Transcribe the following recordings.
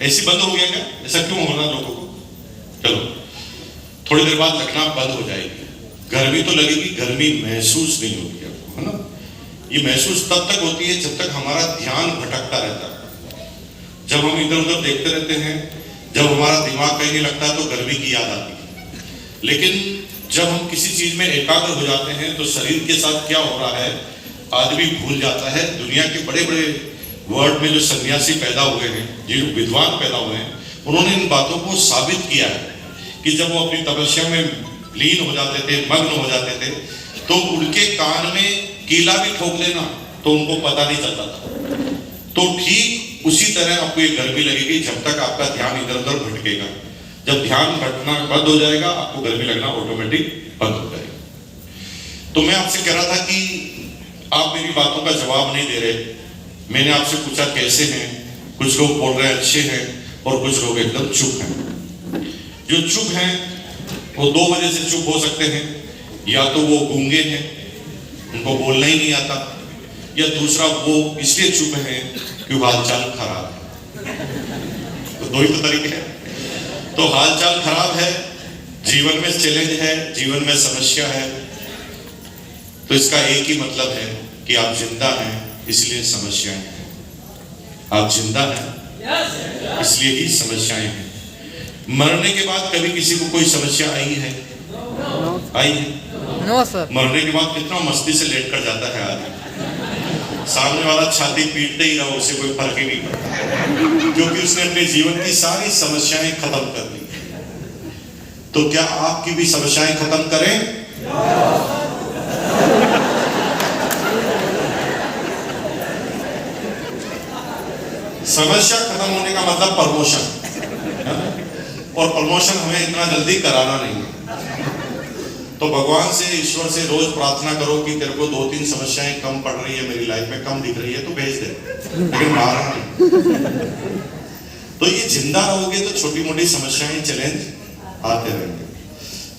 ऐसी बंद हो गया क्या? ऐसा क्यों होना लोगों को? चलो थोड़ी देर बाद लगना बंद हो जाएगी। गर्मी तो लगेगी, गर्मी महसूस नहीं होगी आपको, है ना? ये महसूस तब तक होती है जब तक हमारा ध्यान भटकता रहता है। जब हम इधर उधर देखते रहते हैं, जब हमारा दिमाग कहीं नहीं लगता तो गर्मी की याद आती है। लेकिन जब हम किसी चीज में एकाग्र हो जाते हैं तो शरीर के साथ क्या हो रहा है आदमी भूल जाता है। दुनिया के बड़े बड़े वर्ल्ड में जो सन्यासी पैदा हुए हैं, जो विद्वान पैदा हुए हैं, उन्होंने इन बातों को साबित किया है कि जब वो अपनी तपस्या में लीन हो जाते थे, मग्न हो जाते थे, तो उनके कान में कीला भी ठोक लेना तो उनको पता नहीं चलता था। तो ठीक उसी तरह आपको ये गर्मी लगेगी जब तक आपका ध्यान इधर उधर भटकेगा। जब ध्यान भटकना बंद हो जाएगा आपको गर्मी लगना ऑटोमेटिक बंद हो जाएगा। तो मैं आपसे कह रहा था कि आप मेरी बातों का जवाब नहीं दे रहे। मैंने आपसे पूछा कैसे हैं, कुछ लोग बोल रहे हैं अच्छे हैं और कुछ लोग एकदम चुप हैं। जो चुप हैं वो दो वजह से चुप हो सकते हैं। या तो वो गूंगे हैं, उनको बोलना ही नहीं आता, या दूसरा वो इसलिए चुप हैं कि हालचाल खराब है। तो दो ही तो तरीके हैं। तो हालचाल खराब है, जीवन में चैलेंज है, जीवन में समस्या है, तो इसका एक ही मतलब है कि आप जिंदा हैं इसलिए समस्याएं हैं। आप जिंदा हैं इसलिए ही समस्याएं हैं। मरने के बाद कभी किसी को कोई समस्या आई है? आई है? No sir. मरने के बाद कितना मस्ती से लेट कर जाता है आदमी। सामने वाला छाती पीटते ही रहो, उसे कोई फर्क ही नहीं पड़ता, क्योंकि उसने अपने जीवन की सारी समस्याएं खत्म कर दी। तो क्या आपकी भी समस्याएं खत्म करें? समस्या खत्म होने का मतलब प्रमोशन, और प्रमोशन हमें इतना जल्दी कराना नहीं है। तो भगवान से, ईश्वर से रोज प्रार्थना करो कि तेरे को 2-3 समस्याएं कम पड़ रही है, मेरी लाइफ में कम दिख रही है, तो भेज दे, लेकिन मारना नहीं। तो ये जिंदा रहोगे तो छोटी मोटी समस्याएं, चैलेंज आते रहेंगे।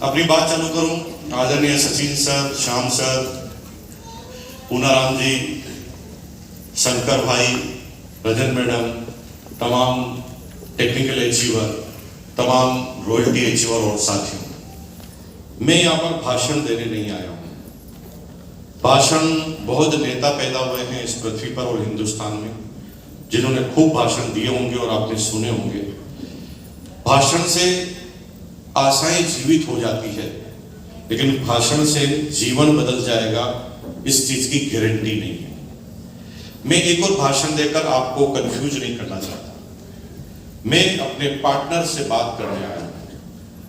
अपनी बात चालू करूं। आदरणीय सचिन सर, श्याम सर, पूनाराम जी, शंकर भाई, रजन मैडम, तमाम टेक्निकल अचीवर, तमाम रॉयल्टी अचीवर और साथियों, मैं यहाँ पर भाषण देने नहीं आया हूँ। भाषण बहुत नेता पैदा हुए हैं इस पृथ्वी पर और हिंदुस्तान में, जिन्होंने खूब भाषण दिए होंगे और आपने सुने होंगे। भाषण से आशाएं जीवित हो जाती है, लेकिन भाषण से जीवन बदल जाएगा इस चीज की गारंटी नहीं है। मैं एक और भाषण देकर आपको कंफ्यूज नहीं करना चाहता। मैं अपने पार्टनर से बात करने आया हूं।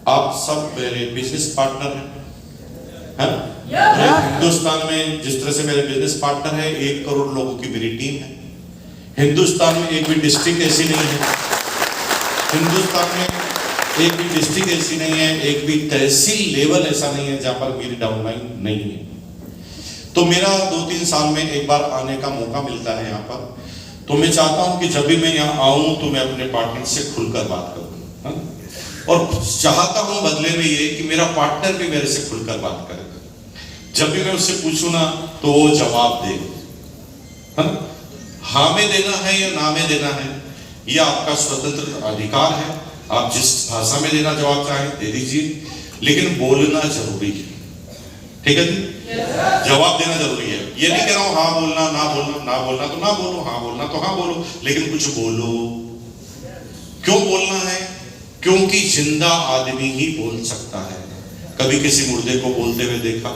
आप सब मेरे बिजनेस पार्टनर हैं, हिंदुस्तान में जिस तरह से मेरे बिजनेस पार्टनर है, 1 करोड़ लोगों की मेरी टीम है। हिंदुस्तान में एक भी डिस्ट्रिक्ट ऐसी नहीं है, हिंदुस्तान में एक भी डिस्ट्रिक्ट ऐसी नहीं है, एक भी तहसील लेवल ऐसा नहीं है जहां पर मेरी डाउनलाइन नहीं है। तो मेरा 2-3 साल में एक बार आने का मौका मिलता है यहाँ पर। तो मैं चाहता हूं कि जब भी मैं यहाँ आऊं तो मैं अपने पार्टनर से खुलकर बात करूं, और चाहता हूं बदले में ये कि मेरा पार्टनर भी मेरे से खुलकर बात करे। जब भी मैं उससे पूछूं ना तो वो जवाब दे। हाँ में देना है या ना में देना है, यह आपका स्वतंत्र अधिकार है। आप जिस भाषा में देना जवाब चाहें दे दीजिए, लेकिन बोलना जरूरी है। ठीक है जी? जवाब देना जरूरी है। ये नहीं कह रहा हूं हाँ बोलना, ना बोलना, ना बोलना तो ना बोलो, हाँ बोलना तो हाँ बोलो, लेकिन कुछ बोलो। क्यों बोलना है? क्योंकि जिंदा आदमी ही बोल सकता है। कभी किसी मुर्दे को बोलते हुए देखा?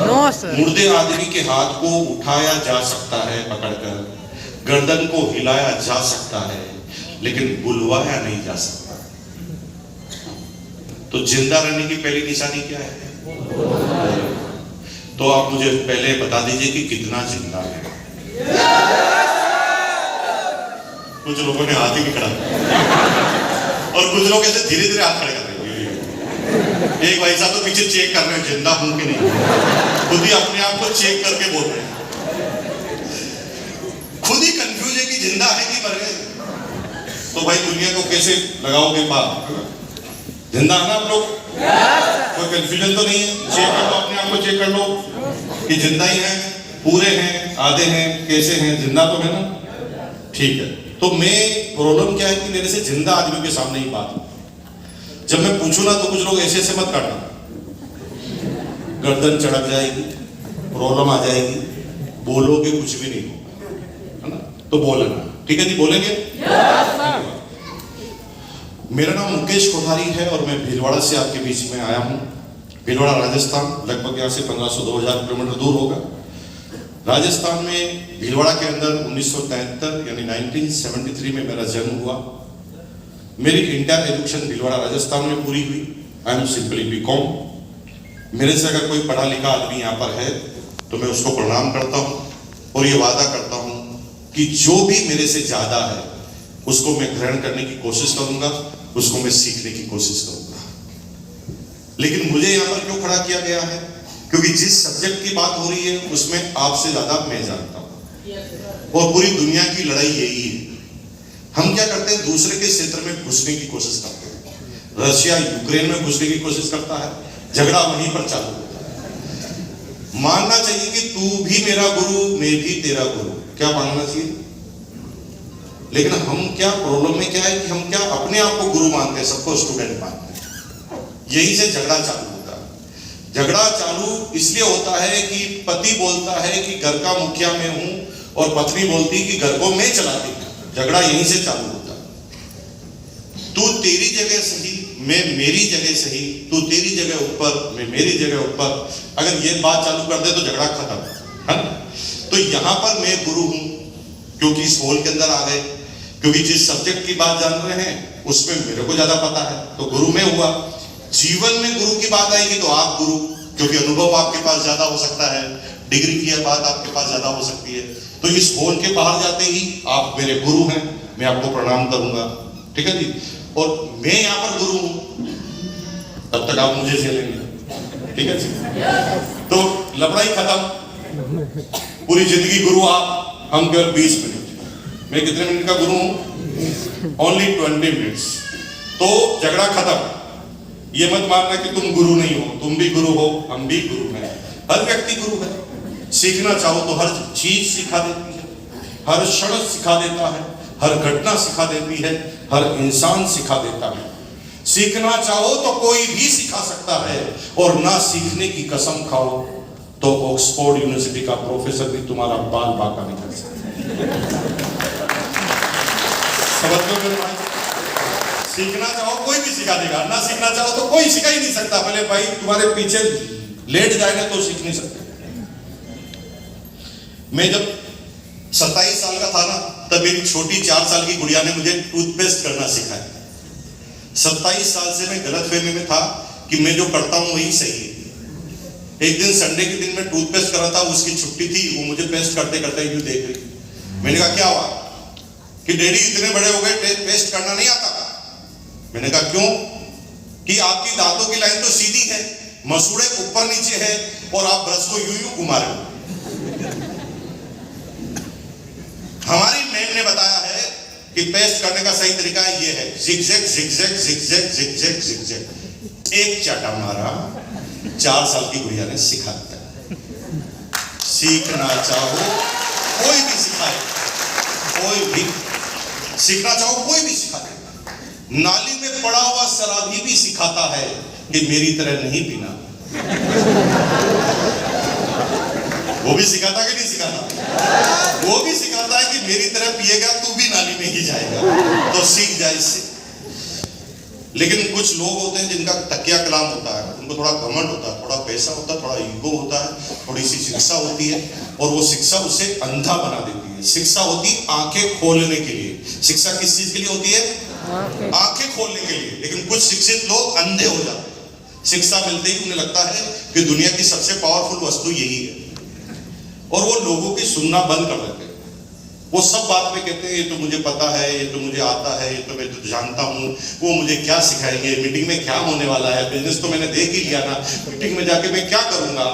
No sir. मुर्दे आदमी के हाथ को उठाया जा सकता है पकड़कर, गर्दन को हिलाया जा सकता है, लेकिन बुलवाया नहीं जा सकता। तो जिंदा रहने की पहली निशानी क्या है? तो आप मुझे पहले बता दीजिए कि कितना जिंदा है। कुछ लोगों ने हाथ ही नहीं खड़ा और कुछ लोग ऐसे धीरे धीरे हाथ खड़े कर रहे हैं। एक भाई साहब तो पीछे चेक कर रहे हैं जिंदा हूं कि नहीं, खुद ही अपने आप को चेक करके बोल रहे हैं। खुद ही कंफ्यूज है कि जिंदा है कि मर गए। तो भाई दुनिया को कैसे लगाओगे पार? जिंदा है ना आप लोग? कोई कंफ्यूजन तो नहीं है? चेक कर लो, अपने आप को चेक कर लो कि जिंदा ही है, पूरे हैं, आधे हैं, कैसे हैं, जिंदा तो है ना? ठीक है। तो मैं प्रॉब्लम क्या है कि मेरे से जिंदा आदमियों के सामने ही बात, जब मैं पूछूं ना तो कुछ लोग ऐसे ऐसे मत काटना, गर्दन चढ़क जाएगी, प्रॉब्लम आ जाएगी, बोलोगे कुछ भी नहीं होगा, है ना? तो बोलना, ठीक है जी, बोलेंगे? मेरा नाम मुकेश कोठारी है और मैं भीलवाड़ा से आपके बीच में आया हूँ। भीलवाड़ा राजस्थान, लगभग यहाँ से 1500-2000 किलोमीटर दूर होगा। राजस्थान में भीलवाड़ा के अंदर 1973 यानी 1973 में मेरा जन्म हुआ। मेरी इंटर एजुकेशन भीलवाड़ा राजस्थान में पूरी हुई। I am simply BCom. मेरे से अगर कोई पढ़ा लिखा आदमी यहाँ पर है तो मैं उसको प्रणाम करता हूँ और ये वादा करता हूँ कि जो भी मेरे से ज्यादा है उसको मैं ग्रहण करने की कोशिश करूंगा, उसको मैं सीखने की कोशिश करूंगा। लेकिन मुझे यहाँ पर क्यों खड़ा किया गया है? क्योंकि जिस सब्जेक्ट की बात हो रही है उसमें आपसे ज्यादा मैं जानता हूं और पूरी दुनिया की लड़ाई यही है। हम क्या करते हैं, दूसरे के क्षेत्र में घुसने की कोशिश करते हैं। रशिया यूक्रेन में घुसने की कोशिश करता है, झगड़ा वहीं पर चालू होता है। मानना चाहिए कि तू भी मेरा गुरु, मैं भी तेरा गुरु, क्या मानना चाहिए? लेकिन हम क्या, प्रॉब्लम में क्या है कि हम क्या अपने आप को गुरु मानते हैं, सबको स्टूडेंट मानते हैं। यही से झगड़ा चालू होता है। झगड़ा चालू इसलिए होता है कि पति बोलता है कि घर का मुखिया मैं हूं और पत्नी बोलती कि घर को मैं चलाती हूं। झगड़ा यहीं से चालू होता है। तू तेरी जगह सही, मैं मेरी जगह सही, तू तेरी जगह ऊपर, मैं मेरी जगह ऊपर। अगर ये बात चालू कर दे तो झगड़ा खत्म, है ना? तो यहां पर मैं गुरु हूं क्योंकि इस हॉल के अंदर आ गए, क्योंकि जिस सब्जेक्ट की बात जान रहे हैं उसमें मेरे को ज्यादा पता है, तो गुरु मैं हुआ। जीवन में गुरु की बात आएगी तो आप गुरु, क्योंकि अनुभव आपके पास ज्यादा हो सकता है, डिग्री की बात आपके पास ज्यादा हो सकती है। तो इस हॉल के बाहर जाते ही आप मेरे गुरु हैं, मैं आपको प्रणाम करूंगा, ठीक है जी। और मैं यहाँ पर गुरु हूं, तब तक आप मुझे झेलेंगे, ठीक है जी। तो लड़ाई खत्म, पूरी जिंदगी गुरु आप, हम केवल 20 मिनट। मैं कितने मिनट का गुरु हूं? Only 20 minutes. तो झगड़ा खत्म। ये मत मानना कि तुम गुरु नहीं हो, तुम भी गुरु हो, हम भी गुरु हैं। हर व्यक्ति गुरु है। सीखना चाहो तो हर चीज सिखा देती है, हर क्षण सिखा देता है, हर घटना सिखा देती है, हर इंसान सिखा देता है। सीखना चाहो तो कोई भी सिखा सकता है, और ना सीखने की कसम खाओ तो ऑक्सफोर्ड यूनिवर्सिटी का प्रोफेसर भी तुम्हारा बाल बांका नहीं कर सकता। समझ लो मेरे भाई, सीखना चाहो कोई भी सिखा देगा, ना सीखना चाहो तो कोई सिखा ही नहीं सकता। भले भाई तुम्हारे पीछे लेट जाएगा तो सीख नहीं सकते। मैं जब 27 साल का था ना, तब मेरी छोटी 4 साल की गुड़िया ने मुझे टूथपेस्ट करना सिखाया। 27 साल से मैं गलतफहमी में था कि मैं जो करता हूं वही सही है। एक दिन संडे के दिन मैं टूथपेस्ट कर रहा था, उसकी छुट्टी थी, वो मुझे पेस्ट करते करते यूं देख रही। मैंने कहा क्या हुआ? कि डैडी इतने बड़े हो गए, पेस्ट करना नहीं आता था। मैंने कहा क्यों? कि आपकी दांतों की लाइन तो सीधी है, मसूड़े ऊपर नीचे है और आप ब्रश को यूं यूं घुमा रहे हो। हमारी मैम ने बताया है कि पेस्ट करने का सही तरीका ये है, zigzag zigzag zigzag zigzag zigzag. एक चाटा मारा, 4 साल की गुड़िया ने सिखा दिया। सीखना चाहो कोई भी सिखाए, कोई भी सीखना चाहो कोई भी सिखा दे। नाली में पड़ा हुआ शराबी भी सिखाता है कि मेरी तरह नहीं पीना। वो भी सिखाता कि नहीं सिखाता? वो भी सिखाता है कि मेरी तरह पिएगा तू भी नाली में ही जाएगा, तो सीख जाए इससे। लेकिन कुछ लोग होते हैं जिनका तकिया कलाम होता है, उनको थोड़ा घमंड होता है, थोड़ा पैसा होता है, थोड़ा ईगो होता है, थोड़ी सी शिक्षा होती है, और वो शिक्षा उसे अंधा बना देती है। शिक्षा होती आंखें खोलने के लिए। शिक्षा किस चीज के लिए होती है? आंखें खोलने के लिए। लेकिन कुछ शिक्षित लोग अंधे हो जाते हैं। शिक्षा मिलते ही उन्हें लगता है कि दुनिया की सबसे पावरफुल वस्तु यही है, और वो लोगों की सुनना बंद कर देते हैं। वो सब बात में कहते हैं ये तो मुझे पता है, ये तो मुझे आता है, ये तो मैं तो जानता हूँ, वो मुझे क्या सिखाएंगे, मीटिंग में क्या होने वाला है, बिजनेस तो मैंने देख ही लिया ना, मीटिंग में जाके मैं क्या करूंगा,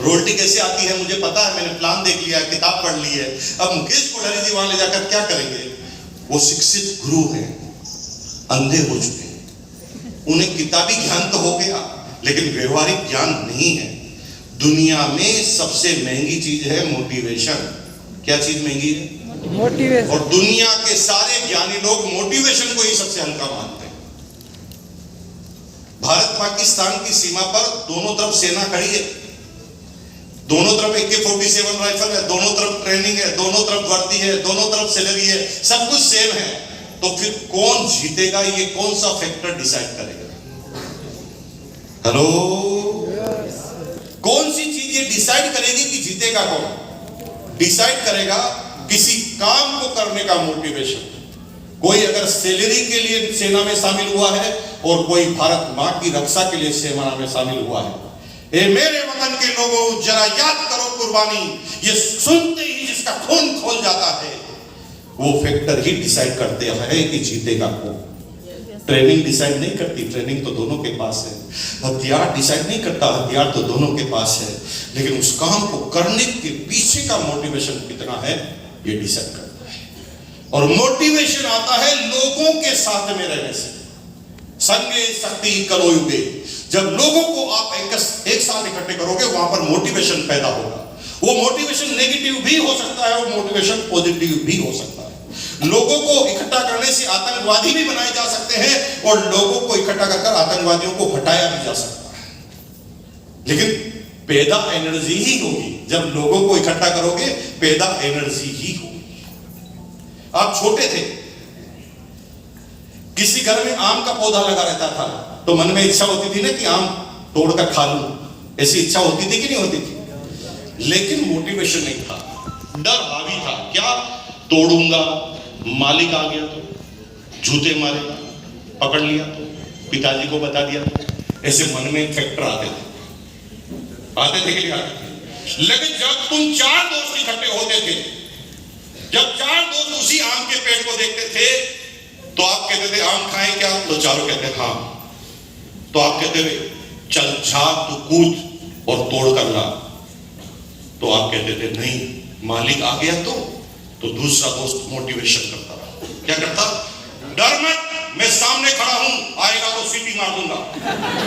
रोटी कैसे आती है मुझे पता है, मैंने प्लान देख लिया, किताब पढ़ ली है, अब मुकेश कोठारी जी वहां ले जाकर क्या करेंगे। वो शिक्षित गुरु हैं, अंधे हो चुके हैं। उन्हें किताबी ज्ञान तो हो गया लेकिन व्यवहारिक ज्ञान नहीं है। दुनिया में सबसे महंगी चीज है मोटिवेशन। क्या चीज महंगी है? मोटिवेशन। और दुनिया के सारे ज्ञानी लोग मोटिवेशन को ही सबसे हल्का मानते हैं। भारत पाकिस्तान की सीमा पर दोनों तरफ सेना खड़ी है, दोनों तरफ AK-47 राइफल है, दोनों तरफ ट्रेनिंग है, दोनों तरफ वर्दी है, दोनों तरफ सैलरी है, सब कुछ सेम है। तो फिर कौन जीतेगा, ये कौन सा फैक्टर डिसाइड करेगा? हेलो, कौन सी चीज ये डिसाइड करेगी कि जीतेगा कौन? डिसाइड करेगा किसी काम को करने का मोटिवेशन। कोई अगर सैलरी के लिए सेना में शामिल हुआ है और कोई भारत मां की रक्षा के लिए सेना में शामिल हुआ है। ए मेरे वतन के लोगों, जरा याद करो कुर्बानी, ये सुनते ही जिसका खून खोल जाता है, वो फैक्टर ही डिसाइड करते हैं कि जीतेगा कौन। ट्रेनिंग डिसाइड नहीं करती, ट्रेनिंग तो दोनों के पास है। हथियार डिसाइड नहीं करता, हथियार तो दोनों के पास है। लेकिन उस काम को करने के पीछे का मोटिवेशन कितना है, ये डिसाइड करता है। और मोटिवेशन आता है लोगों के साथ में रहने से। संगे शक्ति कलो युगे, जब लोगों को आप एक साथ इकट्ठे करोगे, वहां पर मोटिवेशन पैदा होगा। वो मोटिवेशन नेगेटिव भी हो सकता है, वो मोटिवेशन पॉजिटिव भी हो सकता है। लोगों को इकट्ठा करने से आतंकवादी भी बनाए जा सकते हैं और लोगों को इकट्ठा कर आतंकवादियों को हटाया भी जा सकता है। लेकिन पैदा एनर्जी ही होगी। जब लोगों को इकट्ठा करोगे, पैदा एनर्जी ही होगी। आप छोटे थे, किसी घर में आम का पौधा लगा रहता था, तो मन में इच्छा होती थी ना कि आम तोड़कर खा लूं। ऐसी इच्छा होती थी कि नहीं होती थी? लेकिन मोटिवेशन नहीं था, डर हावी था। क्या? तोड़ूंगा, मालिक आ गया तो जूते मारेगा, पकड़ लिया तो, पिताजी को बता दिया तो। ऐसे मन में फैक्टर आते थे कि नहीं आते थे? लेकिन जब तुम 4 दोस्त इकट्ठे होते थे, जब 4 दोस्त उसी आम के पेड़ को देखते थे, तो आप कहते थे आम खाएं क्या? तो चारों कहते हाँ। तो आप कहते थे चल झाग तू कूद और तोड़ कर ला। तो आप कहते थे नहीं, मालिक आ गया तो दूसरा दोस्त मोटिवेशन करता था। क्या करता? डर मत, मैं सामने खड़ा हूं, आएगा तो सीटी मार दूंगा।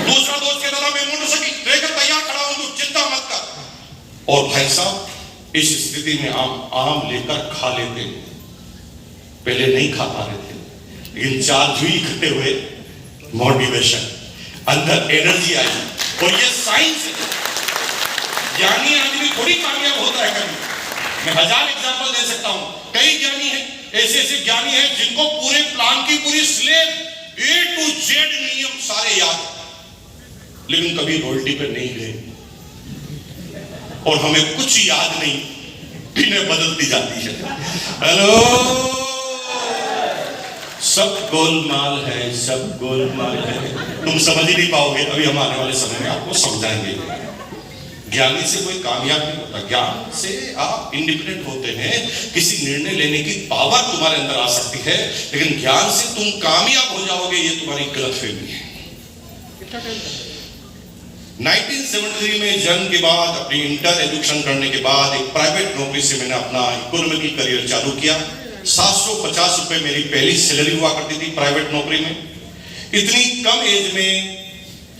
दूसरा दोस्त कहता था मैं मोटरसाइकिल लेकर तैयार खड़ा हूं, तू चिंता मत कर। और भाई साहब, इस स्थिति में आम लेकर खा लेते। पहले नहीं खा पा रहे थे, लेकिन 4 जुई इकट्ठे हुए, मोटिवेशन, अंदर एनर्जी आई। और ये साइंस है। ज्ञानी आदमी थोड़ी कामयाब होता है कभी। मैं 1000 एग्जांपल दे सकता हूं। कई ज्ञानी हैं, ऐसे ज्ञानी हैं जिनको पूरे प्लान की पूरी स्लेब A to Z नियम सारे याद है, लेकिन कभी रोल्टी पे नहीं गए। और हमें कुछ याद नहीं, इन्हें बदलती जाती है। हेलो, सब गोलमाल है, सब गोलमाल है। तुम समझ ही नहीं पाओगे, अभी हम आने वाले समय में आपको समझाएंगे। ज्ञानी से कोई कामयाब नहीं होता। ज्ञान से आप इंडिपेंडेंट होते हैं, किसी निर्णय लेने की पावर तुम्हारे अंदर आ सकती है, लेकिन ज्ञान से तुम कामयाब हो जाओगे, ये तुम्हारी गलतफहमी है। 1973 में जन्म के बाद, अपनी इंटर एजुकेशन करने के बाद, एक प्राइवेट नौकरी से मैंने अपना इकोनॉमिकल करियर चालू किया। 750 रुपए मेरी पहली सैलरी हुआ करती थी प्राइवेट नौकरी में। इतनी कम एज में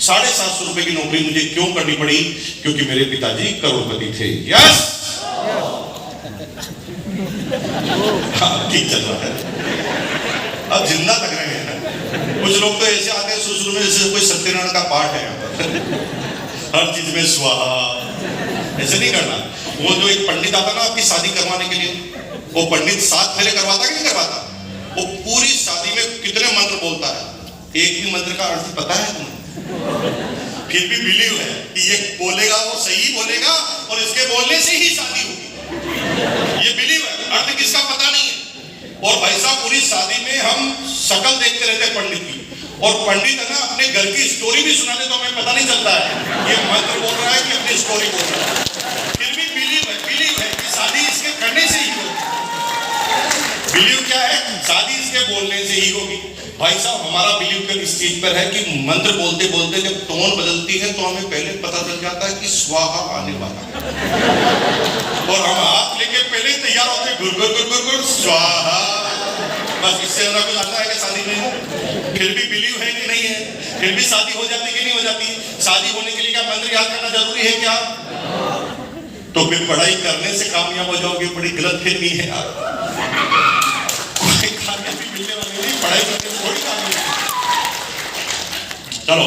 750 रुपए की नौकरी मुझे क्यों करनी पड़ी? क्योंकि मेरे पिताजी करोड़पति थे। यस, हाँ, ठीक चल रहा है। अब जिंदा लग रहे हैं। कुछ लोग तो ऐसे आते हैं शुरू में जैसे कोई सत्यनारायण का पाठ है यहाँ पर। हर चीज में स्वाहा, ऐसे नहीं करना। वो जो एक पंडित आता ना आपकी शादी करवाने के लिए, वो पंडित 7 फेरे करवाता कि नहीं करवाता? वो पूरी शादी में कितने मंत्र बोलता है, एक भी मंत्र का अर्थ पता है तुम्हें? फिर भी बिलीव है कि ये बोलेगा, वो सही बोलेगा और इसके बोलने से ही शादी होगी। ये बिलीव है, अर्थ किसका पता नहीं है। और भाई साहब, पूरी शादी में हम शक्ल देखते रहते हैं पंडित की, और पंडित है ना अपने घर की स्टोरी भी सुना दे तो हमें पता नहीं चलता है ये मंत्र बोल रहा है कि अपनी स्टोरी बोल रहा है। फिर भी बिलीव है कि शादी इसके करने से ही होगी। बिलीव क्या है? शादी इसके बोलने से ही होगी। भाई साहब, हमारा बिलीव कर इस चीज पर है कि मंत्र बोलते बोलते जब टोन बदलती है तो हमें पहले पता चल जाता है कि स्वाहा आने वाला है, और हम हाथ लेके पहले ही तैयार होते हैं, गुर गुर गुर गुर गुर स्वाहा। बस इससे ज्यादा कुछ आता है कि शादी में? फिर भी बिलीव है कि नहीं है? फिर भी शादी हो जाती कि नहीं हो जाती? शादी होने के लिए क्या मंत्र याद करना जरूरी है क्या? तो फिर पढ़ाई करने से कामयाब हो जाओगे, बड़ी गलत फहमी है यार। कोई कामयाबी मिलने वाली नहीं, पढ़ाई करने से थोड़ी कामयाबी। चलो,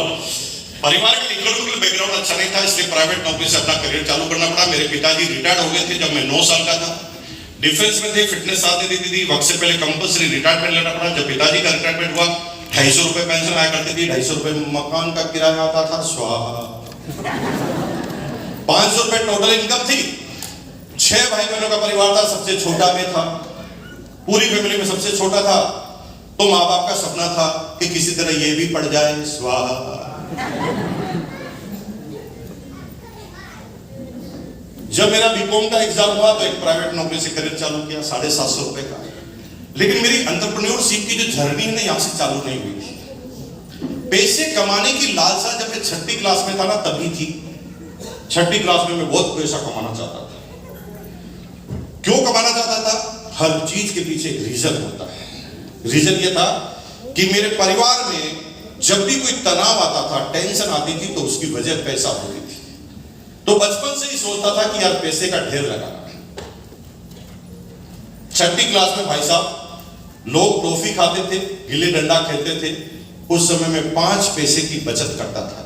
परिवार का इकोनॉमिकल बैकग्राउंड अच्छा नहीं था, इसलिए प्राइवेट नौकरी से अपना करियर चालू करना पड़ा। मेरे पिताजी रिटायर्ड हो गए थे जब मैं 9 साल का था, डिफेंस में थे, फिटनेस साथ नहीं देती थी, वक्त से पहले कंपल्सरी रिटायरमेंट लेना पड़ा। जब पिताजी का रिटायरमेंट हुआ, 250 रुपए पेंशन आया करती थी, 250 रुपए मकान का किराया आता था, स्वाहा। 500 रुपए टोटल इनकम थी। 6 भाई बहनों का परिवार था, सबसे छोटा मैं था, पूरी फैमिली में सबसे छोटा था। तो माँ बाप का सपना था कि किसी तरह ये भी पढ़ जाए, स्वाहा। जब मेरा बीकॉम का एग्जाम हुआ तो एक प्राइवेट नौकरी से करियर चालू किया, 750 रुपए का। लेकिन मेरी एंटरप्रेन्योरशिप की जो जर्नी है ना, यहां से चालू नहीं हुई थी। पैसे कमाने की लालसा जब मैं 6ठी क्लास में था ना, तभी थी। 6ठी क्लास में मैं बहुत पैसा कमाना चाहता था। क्यों कमाना चाहता था? हर चीज के पीछे एक रीजन होता है। रीजन ये था कि मेरे परिवार में जब भी कोई तनाव आता था, टेंशन आती थी, तो उसकी वजह पैसा होती थी। तो बचपन से ही सोचता था कि यार पैसे का ढेर लगाना। 6ठी क्लास में भाई साहब लोग टॉफी खाते थे, गिल्ली डंडा खेलते थे। उस समय में 5 पैसे की बचत करता था।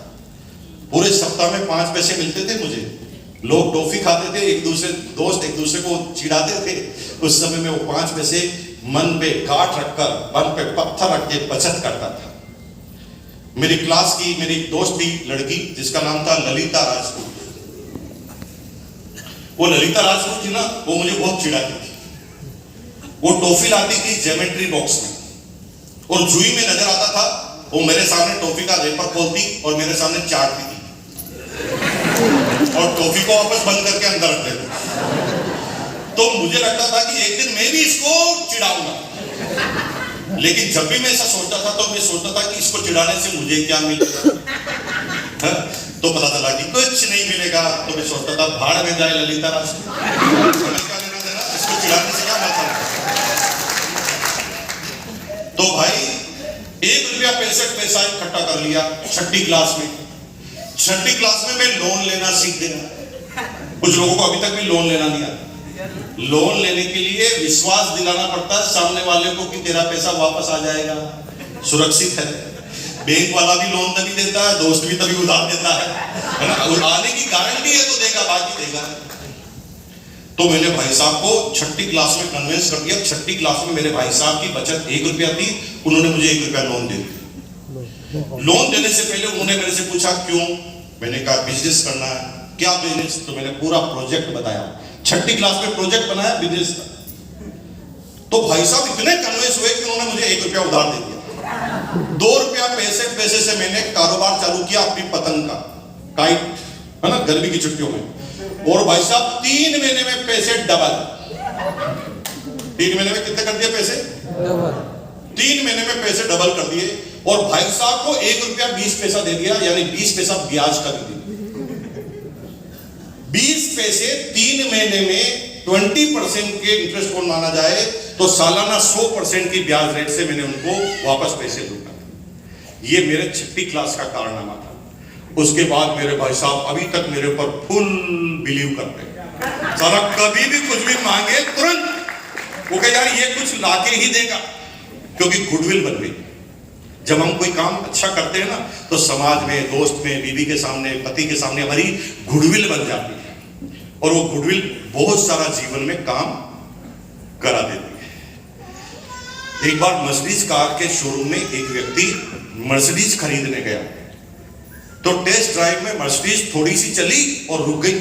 पूरे सप्ताह में 5 पैसे मिलते थे मुझे। लोग टॉफी खाते थे, दोस्त एक दूसरे को चिढ़ाते थे। उस समय में वो 5 पैसे मन पे गांठ रखकर, मन पे पत्थर रख के बचत करता था। मेरी क्लास की मेरी एक दोस्त थी, लड़की, जिसका नाम था ललिता राजपूत। वो ललिता राजपूत थी ना, वो मुझे बहुत चिढ़ाती थी। वो टॉफी लाती थी ज्योमेट्री बॉक्स में, और जुई में नजर आता था, वो मेरे सामने टॉफी का रेपर खोलती और मेरे सामने चाटती थी, और टॉफी को वापस बंद करके अंदर रख देती। तो मुझे लगता था कि एक दिन मैं भी इसको चिढ़ाऊंगा। लेकिन जब भी मैं ऐसा सोचता था तो मैं सोचता था कि इसको चिढ़ाने से मुझे क्या मिलेगा। तो पता चला कि कुछ नहीं मिलेगा। तो मैं सोचता था भाड़ में जाए ललिता राजपूत, इसको चिढ़ाने से क्या मतलब। तो भाई 1 रुपया पैसा इकट्ठा कर लिया 6ठी क्लास में। 6ठी क्लास में मैं लोन लेना सीख गया। कुछ लोगों को अभी तक भी लोन लेना नहीं आता। लोन लेने के लिए विश्वास दिलाना पड़ता है सामने वाले को कि तेरा पैसा वापस आ जाएगा, सुरक्षित है। बैंक वाला भी लोन तभी देता है, दोस्त भी तभी उधार देता है ना। उधारने की गारंटी है तो देगा, बाकी देगा। तो मैंने भाई साहब को 6ठी क्लास में कन्विंस कर दिया। 6ठी क्लास में मेरे भाई साहब की बचत 1 रुपया थी, उन्होंने मुझे 1 रुपया लोन दे दिया। लोन देने से पहले उन्होंने मेरे से पूछा क्यों। मैंने कहा बिजनेस करना है। क्या बिजनेस? तो मैंने पूरा प्रोजेक्ट बताया। 6ठी क्लास में प्रोजेक्ट बनाया बिजनेस का। तो भाई साहब इतने कन्विंस हुए कि उन्होंने मुझे 1 रुपया उधार दे दिया। 2 रुपया पैसे से मैंने कारोबार चालू किया अपनी पतंग का, काइट, है ना, गर्मी की छुट्टियों में। और भाई साहब 3 महीने में पैसे डबल। 3 महीने में कितने कर दिए पैसे? डबल। 3 महीने में पैसे डबल कर दिए। और भाई साहब को 1 रुपया 20 पैसा दे दिया, यानी 20 पैसा ब्याज का भी दे दिया। 20 पैसे 3 महीने में 20% के इंटरेस्ट को माना जाए तो सालाना 100% की ब्याज रेट से मैंने उनको वापस पैसे लूटा। ये मेरे 6ठी क्लास का कारनामा था। उसके बाद मेरे भाई साहब अभी तक मेरे ऊपर फुल बिलीव करते हैं। सारा कभी भी कुछ भी मांगे तुरंत वो कहे यार ये कुछ लाके ही देगा, क्योंकि गुडविल बन गई। जब हम कोई काम अच्छा करते हैं ना तो समाज में, दोस्त में, बीवी के सामने, पति के सामने हमारी गुडविल बन जाती है, और वो गुडविल बहुत सारा जीवन में काम करा देती है। एक बार मर्सिडीज कार के शोरूम में एक व्यक्ति मर्सिडीज खरीदने गया, तो टेस्ट ड्राइव में मर्सिडीज थोड़ी सी चली और रुक गई।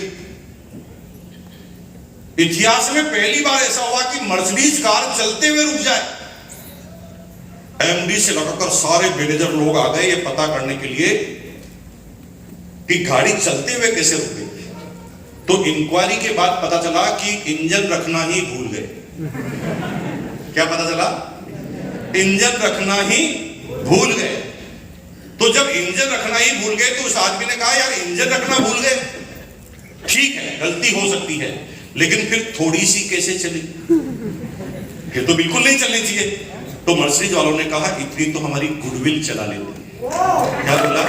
इतिहास में पहली बार ऐसा हुआ कि मर्सिडीज कार चलते हुए रुक जाए। एमडी से लगाकर सारे मैनेजर लोग आ गए ये पता करने के लिए कि गाड़ी चलते हुए कैसे रुक गई। तो इंक्वायरी के बाद पता चला कि इंजन रखना ही भूल गए। क्या पता चला? इंजन रखना ही भूल गए। तो जब इंजन रखना ही भूल गए तो उस आदमी ने कहा यार इंजन रखना भूल गए, ठीक है गलती हो सकती है, लेकिन फिर थोड़ी सी कैसे चली? फिर तो बिल्कुल नहीं चलनी चाहिए। तो मर्सिडीज वालों ने कहा इतनी तो हमारी गुडविल चला लेते। क्या बोला?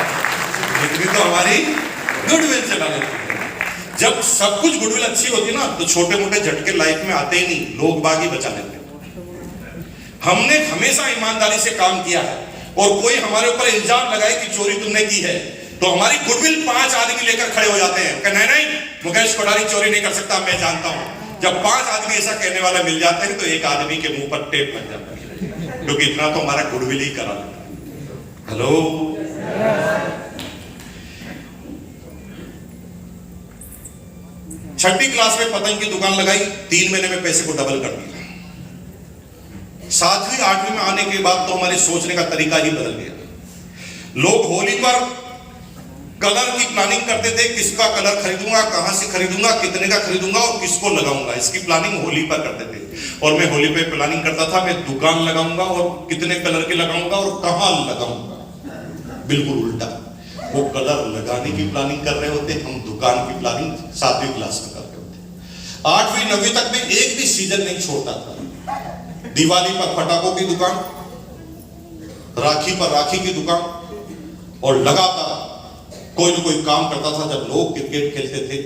इतनी तो हमारी गुडविल चला लेते। जब सब कुछ गुडविल अच्छी होती ना तो छोटे मोटे झटके लाइफ में आते ही नहीं, लोग बाग ही बचा लेते। हमने हमेशा ईमानदारी से काम किया है और कोई हमारे ऊपर इल्जाम लगाए कि चोरी तुमने की है तो हमारी गुडविल 5 आदमी लेकर खड़े हो जाते हैं कि नहीं मुकेश कोठारी चोरी नहीं कर सकता, मैं जानता हूं। जब 5 आदमी ऐसा कहने वाला मिल जाते हैं तो एक आदमी के मुंह पर टेप लग जाता है, क्योंकि इतना तो हमारा गुडविल ही करा लेता है। हेलो, छठी क्लास में पतंग की दुकान लगाई, 3 महीने में पैसे को डबल कर दिया। 7वीं 8वीं में आने के बाद तो हमारे सोचने का तरीका ही बदल गया। लोग होली पर कलर की प्लानिंग करते थे, किसका कलर खरीदूंगा, कहां से खरीदूंगा, कितने का खरीदूंगा और किसको लगाऊंगा, इसकी प्लानिंग होली पर करते थे। और मैं होली पे प्लानिंग करता था, मैं दुकान लगाऊंगा और कितने कलर के लगाऊंगा और कहां लगाऊंगा। बिल्कुल उल्टा, वो कलर लगाने की प्लानिंग कर रहे होते, हम दुकान की प्लानिंग 7वीं क्लास में कर रहे होते। 8वीं 9वीं तक में एक भी सीजन नहीं छोड़ता था। दिवाली पर पटाखों की दुकान, राखी पर राखी की दुकान, और लगातार कोई ना कोई काम करता था। जब लोग क्रिकेट खेलते थे,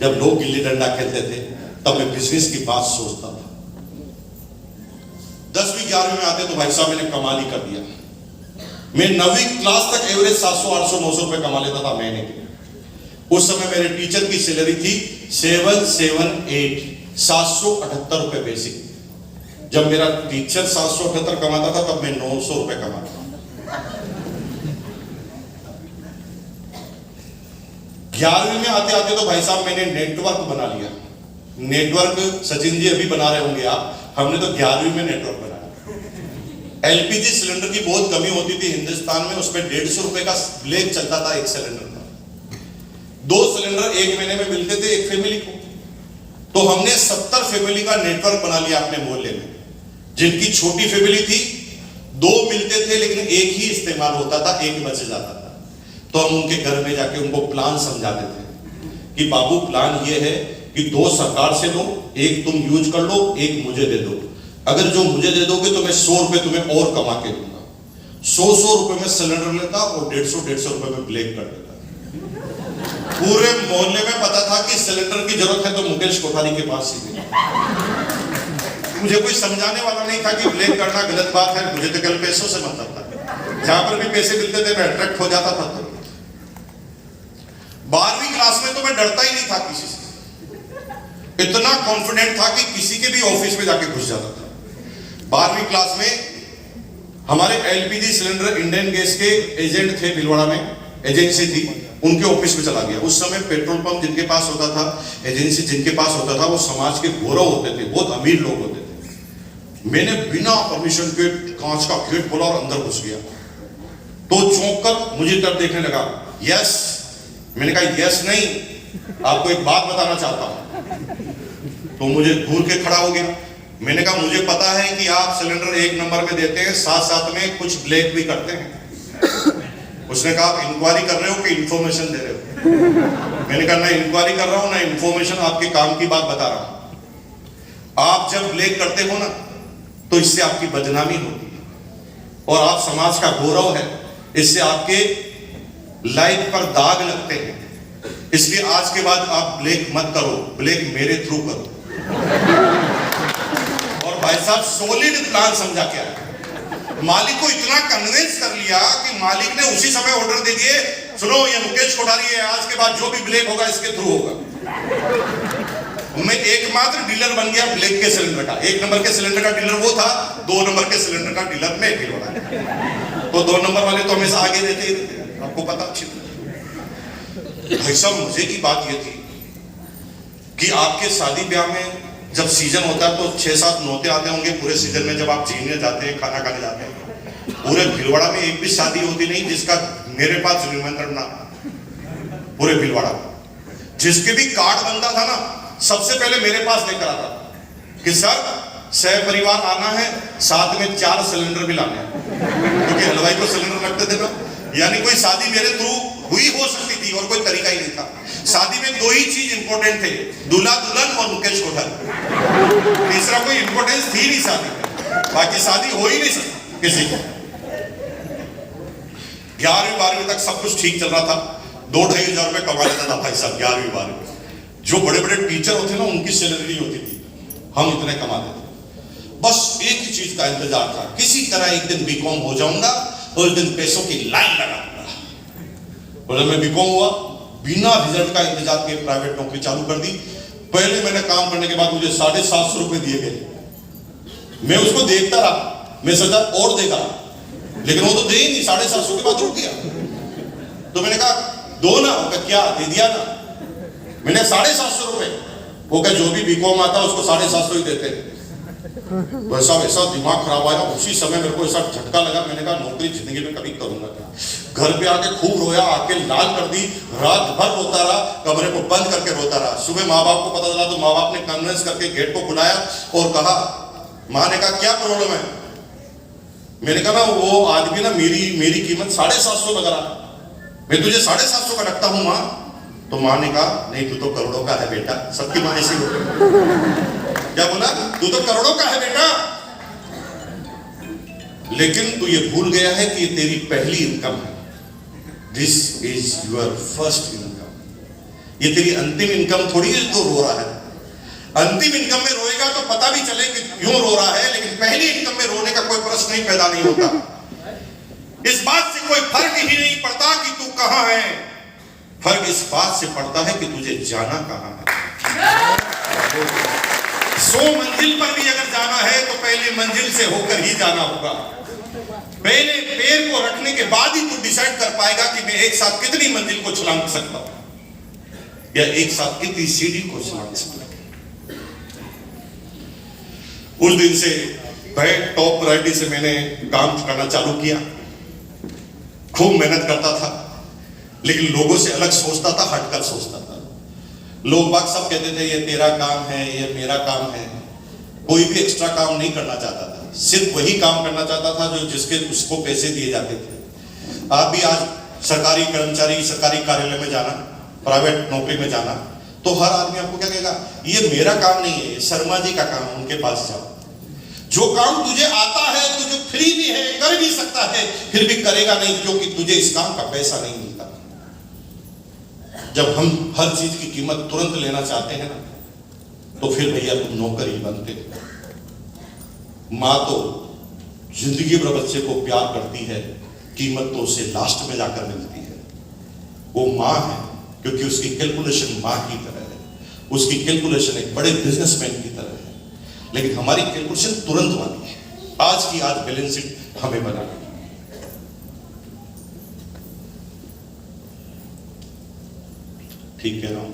जब लोग गिल्ली डंडा खेलते थे, तब मैं बिजनेस की बात सोचता था। 10वीं 11वीं में आते तो भाई साहब मैंने कमाल ही कर दिया। मैं 9वीं क्लास तक एवरेज 700 800 900 रुपए कमा लेता था महीने के। उस समय मेरे टीचर की सैलरी थी 778 778 रुपए बेसिक। जब मेरा टीचर 778 कमाता था तब मैं 900 रुपए कमाता था। 11वीं में आते आते तो भाई साहब मैंने नेटवर्क बना लिया। नेटवर्क सचिन जी अभी बना रहे होंगे आप, हमने तो 11वीं में नेटवर्क बनाया। एलपीजी सिलेंडर की बहुत कमी होती थी हिंदुस्तान में, उसमें 150 रुपए का ब्लैक चलता था एक सिलेंडर का। 2 सिलेंडर एक महीने में मिलते थे एक फैमिली को। तो हमने 70 फैमिली का नेटवर्क बना लिया अपने मोहल्ले में। जिनकी छोटी फैमिली थी, 2 मिलते थे लेकिन एक ही इस्तेमाल होता था, एक बच जाता था। तो हम उनके घर में जाके उनको प्लान समझाते थे कि बाबू प्लान ये है कि 2 सरकार से लो, एक तुम यूज कर लो, एक मुझे दे दो। अगर जो मुझे दे दोगे तो मैं 100 रुपए तुम्हें और कमा के दूंगा। 100 रुपए में सिलेंडर लेता और 150 रुपए में ब्लैक कर देता। पूरे मोहल्ले में पता था कि सिलेंडर की जरूरत है तो मुकेश कोठारी के पास सीधे। मुझे कोई समझाने वाला नहीं था कि ब्लैक करना गलत बात है, मुझे तो केवल पैसों से मतलब था। जहां पर भी पैसे मिलते थे मैं अट्रैक्ट हो जाता था। 12वीं क्लास में तो मैं डरता ही नहीं था किसी से, इतना कॉन्फिडेंट था कि किसी के भी ऑफिस में जाके घुस जाता था। 12वीं क्लास में हमारे एलपीजी सिलेंडर इंडियन गैस के एजेंट थे, भिलवाड़ा में एजेंसी थी, उनके ऑफिस में चला गया। उस समय पेट्रोल पंप जिनके पास होता था, एजेंसी जिनके पास होता था, वो समाज के गौरव होते थे, बहुत अमीर लोग होते थे। मैंने बिना परमिशन के कांच का गेट खोला और अंदर घुस गया। तो चौंक कर मुझे तब देखने लगा। यस, मैंने कहा यस नहीं, आपको एक बात बताना चाहता हूं। तो मुझे घूर के खड़ा हो गया। मैंने कहा मुझे पता है कि आप सिलेंडर 1 नंबर में देते हैं, साथ साथ में कुछ ब्लैक भी करते हैं। उसने कहा आप इंक्वायरी कर रहे हो कि इंफॉर्मेशन दे रहे हो? मैंने कहा ना इंक्वायरी कर रहा हूं ना इंफॉर्मेशन, आपके काम की बात बता रहा हूं। आप जब ब्लैक करते हो ना तो इससे आपकी बदनामी होती है और आप समाज का गौरव है, इससे आपके लाइफ पर दाग लगते हैं। इसलिए आज के बाद आप ब्लैक मत करो, ब्लैक मेरे थ्रू करो। और भाई साहब सॉलिड प्लान समझा क्या है। मालिक को इतना कन्विंस कर लिया कि मालिक ने उसी समय ऑर्डर दे दिए, सुनो ये मुकेश कोठारी है, आज के बाद जो भी ब्लैक होगा इसके थ्रू होगा। मैं एकमात्र डीलर बन गया ब्लैक के सिलेंडर का। 1 नंबर के सिलेंडर का डीलर वो था, 2 नंबर के सिलेंडर का डीलर मैं भिलवाड़ा। तो 2 नंबर वाले तो हमेशा आगे रहते ही रहते, आपको पता अच्छी तरह। भाई साहब मजे की बात ये थी कि आपके शादी ब्याह में जब सीजन होता है तो 6-7 नौते आते होंगे पूरे सीजन में। जब आप जीने जाते हैं, खाना खाने जाते हैं, पूरे भिलवाड़ा में एक भी शादी होती नहीं जिसका मेरे पास निमंत्रण ना। पूरे भिलवाड़ा जिसके भी कार्ड बनता था ना, सबसे पहले मेरे पास लेकर आता कि सर सह परिवार आना है, साथ में 4 सिलेंडर भी लाने हैं, क्योंकि हलवाई को सिलेंडर लगते थे ना। यानी कोई शादी मेरे थ्रू हुई हो सकती थी और कोई तरीका ही नहीं था। शादी में 2 ही चीज इंपॉर्टेंट थे, दूल्हा दुल्हन और मुकेश कोठारी। तीसरा कोई इंपॉर्टेंस थी नहीं शादी में, बाकी शादी हो ही नहीं सकती किसी की। 11वीं 12वीं तक सब कुछ ठीक चल रहा था, 2-2.5 हजार रुपए कमा लेता था भाई साहब 11वीं 12वीं। जो बड़े बड़े टीचर होते ना उनकी सैलरी होती थी, हम इतने कमाते थे। बस एक ही चीज का इंतजार था, किसी तरह एक दिन बीकॉम हो जाऊंगा और उस दिन पैसों की लाइन लगाऊंगा। और जब मैं बीकॉम हुआ, बिना रिजल्ट का इंतजार किए प्राइवेट नौकरी चालू कर दी। पहले मैंने काम करने के बाद मुझे 750 रुपए दिए गए। मैं उसको देखता रहा, मैं सोचा और देगा, लेकिन वो तो दे ही नहीं, 750 के बाद रुक गया। तो मैंने कहा दो ना, क्या दे दिया ना। मैंने 750 रुपए, वो क्या जो भी बीकॉम आता उसको 750 ही देते हैं। वैसा वैसा दिमाग खराब आया। उसी समय मेरे को ऐसा झटका लगा, मैंने कहा नौकरी जिंदगी में कभी करूंगा क्या। घर पे आके खूब रोया, आके लाल कर दी, रात भर रोता रहा, कमरे को बंद करके रोता रहा। सुबह माँ बाप को पता चला तो माँ बाप ने कन्विंस करके गेट को खुलाया और कहा, माँ ने कहा क्या प्रॉब्लम है। मैंने कहा ना वो आदमी ना मेरी कीमत 750 लगा रहा, मैं तुझे 750 का रखता हूं माँ। तो माँ ने कहा नहीं, तू तो करोड़ों का है बेटा। सबकी माँ ऐसी हो। क्या बोला, तू तो करोड़ों का है बेटा, लेकिन तू ये भूल गया है कि ये तेरी पहली इनकम है। This is your first income. ये तेरी अंतिम इनकम थोड़ी है तो रो रहा है। अंतिम इनकम में रोएगा तो पता भी चले कि क्यों रो रहा है, लेकिन पहली इनकम में रोने का कोई प्रश्न ही पैदा नहीं होता। इस बात से कोई फर्क ही नहीं पड़ता कि तू कहां है, फर्क इस बात से पड़ता है कि तुझे जाना कहां है। 100 मंजिल पर भी अगर जाना है तो पहले मंजिल से होकर ही जाना होगा। पहले पैर को रखने के बाद ही तू डिसाइड कर पाएगा कि मैं एक साथ कितनी मंजिल को छलांग सकता हूं या एक साथ कितनी सीढ़ी को छलांग सकता हूं। उस दिन से टॉप प्रायोरिटी से मैंने काम करना चालू किया। खूब मेहनत करता था, लेकिन लोगों से अलग सोचता था, हटकर सोचता था। लोग बाग सब कहते थे ये तेरा काम है, ये मेरा काम है। कोई भी एक्स्ट्रा काम नहीं करना चाहता था, सिर्फ वही काम करना चाहता था जो जिसके उसको पैसे दिए जाते थे। आप भी आज सरकारी कर्मचारी, सरकारी कार्यालय में जाना, प्राइवेट नौकरी में जाना, तो हर आदमी आपको क्या कहेगा, ये मेरा काम नहीं है, शर्मा जी का काम, उनके पास जाओ। जो काम तुझे आता है, तुझे फ्री भी है, कर भी सकता है, फिर भी करेगा नहीं क्योंकि तुझे इस काम का पैसा नहीं मिलता। जब हम हर चीज की कीमत तुरंत लेना चाहते हैं ना, तो फिर भैया तुम नौकर ही बनते। माँ तो जिंदगी भर बच्चे को प्यार करती है, कीमत तो उसे लास्ट में जाकर मिलती है। वो माँ है क्योंकि उसकी कैलकुलेशन माँ की तरह है, उसकी कैलकुलेशन एक बड़े बिजनेसमैन की तरह है, लेकिन हमारी कैलकुलेशन तुरंत वाली है। आज की आज बैलेंस शीट हमें बनानी है। ठीक कह रहा हूं,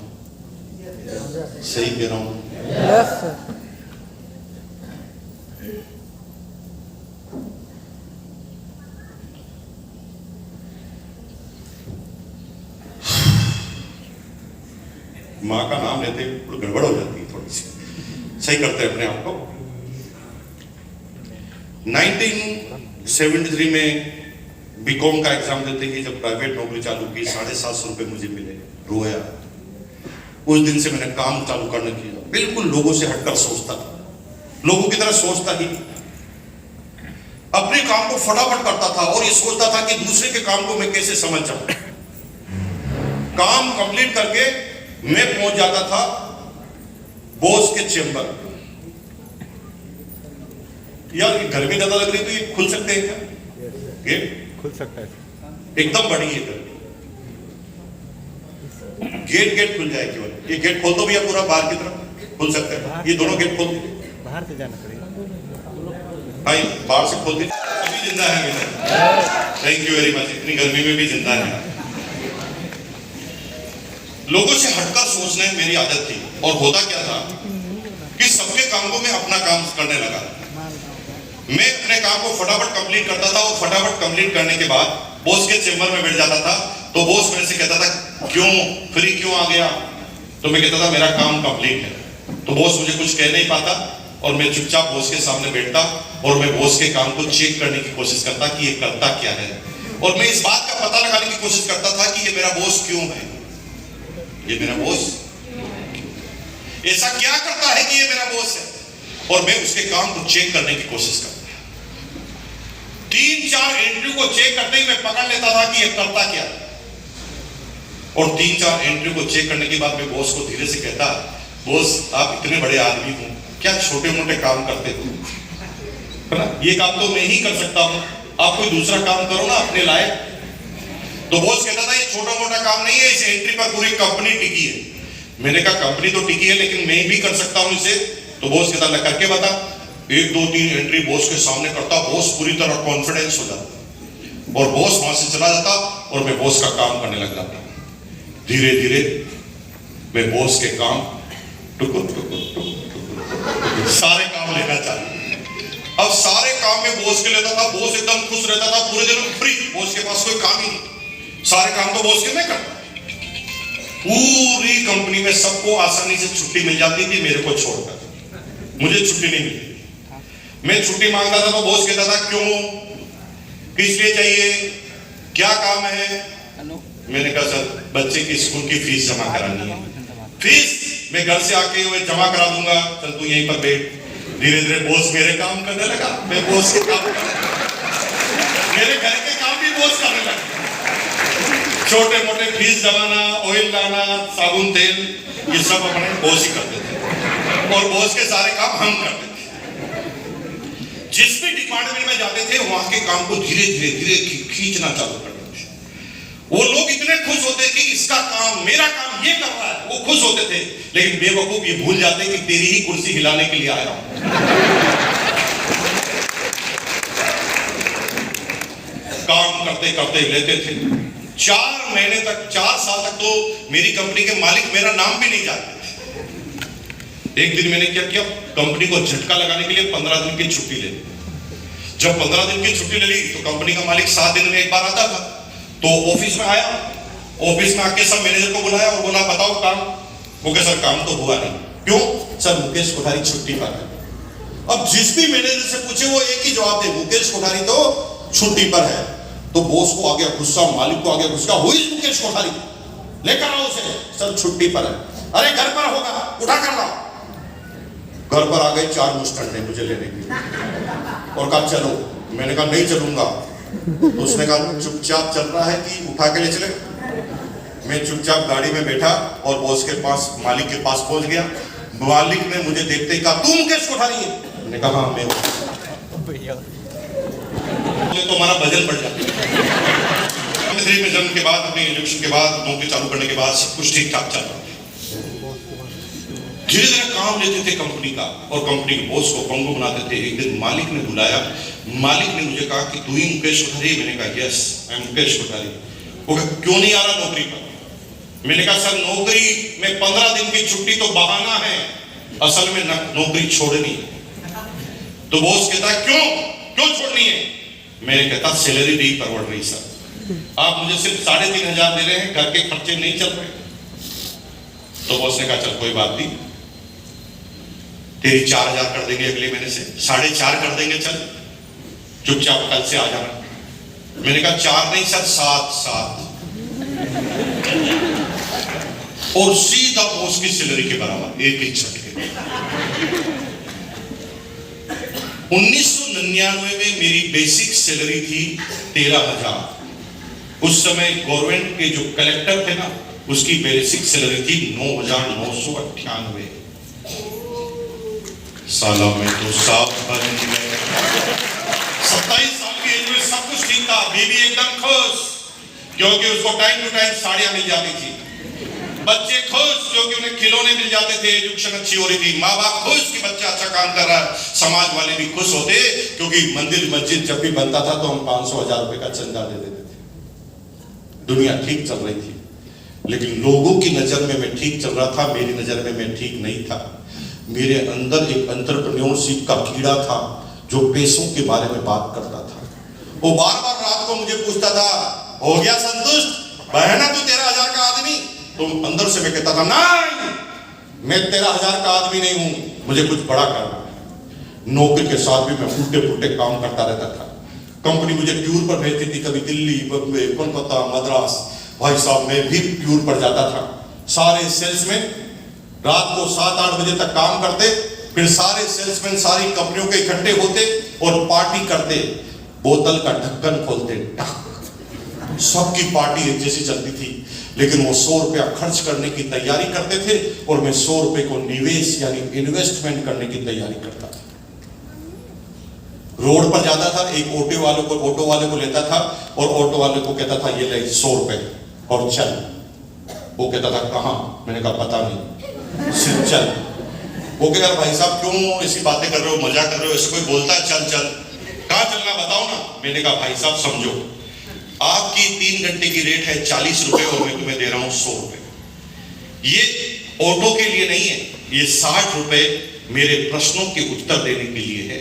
सही कह रहा हूं। Yes sir. माँ का नाम लेते गड़बड़ हो जाती है थोड़ी सी, सही करते हैं अपने आप को। 1973 में बीकॉम का एग्जाम देते ही जब प्राइवेट नौकरी चालू की, 750 रुपए मुझे मिले। रोया। उस दिन से मैंने काम चालू करने किया, बिल्कुल लोगों से हटकर सोचता था, लोगों की तरह सोचता ही, अपने काम को फटाफट करता था और ये सोचता था कि दूसरे के काम को मैं कैसे समझ जाऊं। काम कंप्लीट करके मैं पहुंच जाता था बॉस के चेंबर। यार गर्मी ज्यादा लग रही तो ये खुल सकते हैं क्या गेट? खुल सकता है, एकदम बड़ी है गर्मी, गेट खुल जाए केवल। ये गेट खोल दो भैया, पूरा बाहर की तरफ खुल सकते हैं, ये दोनों गेट खोल दो। बाहर से जाना पड़ेगा। हाँ बाहर से खोल दे। अभी जिंदा है मेरे, थैंक यू वेरी मच। इतनी गर्मी में भी जिंदा है। लोगों से हटकर सोचने मेरी आदत थी, और होता क्या था कि सबके काम को मैं अपना काम करने लगा। मैं अपने काम को फटाफट कंप्लीट करता था और फटाफट कंप्लीट करने के बाद बॉस के चेंबर में बैठ जाता था। तो बॉस मेरे से कहता था क्यों फ्री क्यों आ गया? तो मैं कहता था मेरा काम कंप्लीट है। तो बॉस मुझे कुछ कह नहीं पाता और मैं चुपचाप बॉस के सामने बैठता और मैं बॉस के काम को चेक करने की कोशिश करता कि ये करता क्या है, और मैं इस बात का पता लगाने की कोशिश करता था कि ये मेरा बॉस क्यों है, ये मेरा बॉस ऐसा क्या करता है कि ये मेरा बॉस है, और मैं उसके काम को चेक करने की कोशिश करता। 3-4 इंटरव्यू को चेक करते ही मैं पकड़ लेता था कि ये करता क्या है। और 3-4 एंट्री को चेक करने के बाद मैं बॉस को धीरे से कहता, बॉस आप इतने बड़े आदमी हो, क्या छोटे मोटे काम करते हो, है ना, ये काम तो मैं ही कर सकता हूँ, आप कोई दूसरा काम करो ना अपने लायक। तो बॉस कहता था ये छोटा मोटा काम नहीं है, इस एंट्री पर पूरी कंपनी टिकी है। मैंने कहा कंपनी तो टिकी है लेकिन मैं भी कर सकता हूँ इसे। तो बॉस कहता ला करके बता। 1 2 3 एंट्री बॉस के सामने करता, बॉस पूरी तरह कॉन्फिडेंस हो जाता और बॉस वहां से चला जाता और मैं बॉस का काम करने लग जाता। धीरे धीरे मैं बॉस के काम टुकुर टुकुर टुकुर सारे काम लेना चाहिए। अब सारे काम में बॉस के लेता था, बॉस एकदम खुश रहता था, पूरे दिन फ्री, बॉस के पास कोई काम ही नहीं, सारे काम तो बॉस के मैं करता। पूरी कंपनी में सबको आसानी से छुट्टी मिल जाती थी, मेरे को छोड़कर मुझे छुट्टी नहीं मिलती। मैं छुट्टी मांगता था तो बॉस कहता था क्यों, किस लिए चाहिए, क्या काम है। मैंने कहा सर बच्चे की स्कूल की फीस जमा करानी है। फीस मैं घर से आके मैं जमा करा दूंगा, चल तू यहीं पर बैठ। धीरे धीरे बॉस मेरे काम करने लगा, मैं बॉस के काम करने लगा, मेरे घर के काम भी बॉस करने लगा। छोटे मोटे फीस जमाना, ऑयल लाना, साबुन तेल, ये सब अपने बॉस ही करते थे और बॉस के सारे काम हम करते थे। जिस भी डिपार्टमेंट में जाते थे वहां के काम को धीरे धीरे धीरे खींचना चालू कर। वो लोग इतने खुश होते कि इसका काम, मेरा काम ये कर रहा है, वो खुश होते थे। लेकिन बेवकूफ ये भूल जाते कि तेरी ही कुर्सी हिलाने के लिए आया हूं। काम करते करते लेते थे 4 महीने तक, 4 साल तक तो मेरी कंपनी के मालिक मेरा नाम भी नहीं जानते। एक दिन मैंने क्या किया, कंपनी को झटका लगाने के लिए 15 दिन की छुट्टी ले ली। जब 15 दिन की छुट्टी ले ली तो कंपनी का मालिक 7 दिन में एक बार आता था। तो ऑफिस में आया, ऑफिस में आके सब मैनेजर को बुलाया और बोला बताओ काम। वो कहे सर काम तो हुआ नहीं। क्यों? सर मुकेश कोठारी छुट्टी पर है। अब जिस भी मैनेजर से पूछे वो एक ही जवाब दे, मुकेश कोठारी तो छुट्टी पर है। तो बॉस को आ गया गुस्सा, मालिक को आ गया गुस्सा, हु इज मुकेश कोठारी, लेकर आओ उसे, सर छुट्टी पर है। अरे घर पर होगा, उठा कर लाओ। घर पर आ गए 4 मुस्टंडे मुझे लेने के लिए और कहा चलो। मैंने कहा नहीं चलूंगा। तो उसने कहा चुपचाप चल रहा है कि उठा के ले चले। मैं चुपचाप गाड़ी में बैठा और बॉस के पास, मालिक के पास पहुंच गया। मालिक ने मुझे देखते ही कहा तू मुकेश कोठारी है? मैंने कहा हाँ मैं हूं। तो हमारा वजन बढ़ जाता। में जन्म के बाद, अपने एजुकेशन के बाद, नौकरी चालू करने के बाद सब कुछ ठीक ठाक चल रहा। धीरे धीरे काम लेते थे कंपनी का और कंपनी के बॉस को पंगु बनाते थे। एक दिन मालिक ने बुलाया, मालिक ने मुझे कहा कि तू ही मुकेश कोठारी? मैंने कहा yes I am Mukesh Kothari. वो कहा क्यों नहीं आ रहा नौकरी पर? मैंने कहा सर नौकरी में 15 दिन की छुट्टी तो बहाना है, असल में नौकरी छोड़नी है। तो बॉस कहता क्यों क्यों छोड़नी है? मैंने कहता सैलरी नहीं परवड़ रही सर, आप मुझे सिर्फ 3,500 दे रहे हैं, घर के खर्चे नहीं चल रहे। तो बॉस ने कहा चल कोई बात नहीं, तेरी 4,000 कर देंगे अगले महीने से, 4.5 कर देंगे, चल चुपचाप कल से आ जाना। मैंने कहा 4 नहीं सर 7 और सीधा बॉस की सैलरी के बराबर, एक ही झटके। 1999 में मेरी बेसिक सैलरी थी 13,000। उस समय गवर्नमेंट के जो कलेक्टर थे ना, उसकी बेसिक सैलरी थी 9,998। साला में तो साफ बन गए। 27 साल की एज में सब कुछ ठीक था, बीवी एकदम खुश क्योंकि उसको टाइम टू टाइम साड़ियां मिल जाती थी, बच्चे खुश क्योंकि उन्हें खिलौने मिल जाते थे, एजुकेशन अच्छी हो रही थी, माँ बाप खुश कि बच्चा अच्छा काम कर रहा है, समाज वाले भी खुश होते क्योंकि मंदिर मस्जिद जब भी बनता था तो हम 500-1000 रुपए का चंदा दे देते थे। दुनिया ठीक चल रही थी, लेकिन लोगों की नजर में मैं ठीक चल रहा था, मेरी नजर में मैं ठीक नहीं था। मेरे अंदर एक एंटरप्रेन्योरशिप का कीड़ा था जो पैसों के बारे में बात करता था। वो बार बार रात को मुझे पूछता था हो गया संतुष्ट, बहना तू 13,000 का आदमी? तो अंदर से मैं कहता था नहीं, मैं 13,000 का आदमी नहीं हूं, मुझे कुछ बड़ा करना है। नौकरी के साथ भी मैं उल्टे पुल्टे काम करता रहता था। कंपनी मुझे टूर पर भेजती थी, कभी दिल्ली, बम्बई, कोलकाता, मद्रास। भाई साहब मैं भी टूर पर जाता था। सारे सेल्समैन रात को 7-8 बजे तक काम करते, फिर सारे सेल्समैन सारी कंपनियों के इकट्ठे होते और पार्टी करते, बोतल का ढक्कन खोलते, सबकी पार्टी एक जैसी चलती थी। लेकिन वो 100 रुपया खर्च करने की तैयारी करते थे और मैं 100 रुपए को निवेश यानी इन्वेस्टमेंट करने की तैयारी करता था। रोड पर जाता था, एक ऑटो वाले को लेता था और ऑटो वाले को कहता था ये ले 100 रुपए और चल। वो कहता था कहां? मैंने कहा पता नहीं, सिर्फ चल। वो कह यार भाई साहब क्यों ऐसी बातें कर रहे हो, मजा कर रहे हो, ऐसे कोई बोलता है चल चल, कहां चलना बताओ ना। मैंने कहा भाई साहब समझो, आपकी 3 घंटे की रेट है 40 रुपए और मैं तुम्हें दे रहा हूं 100 रुपए। ये ऑटो के लिए नहीं है, ये 60 रुपए मेरे प्रश्नों के उत्तर देने के लिए है।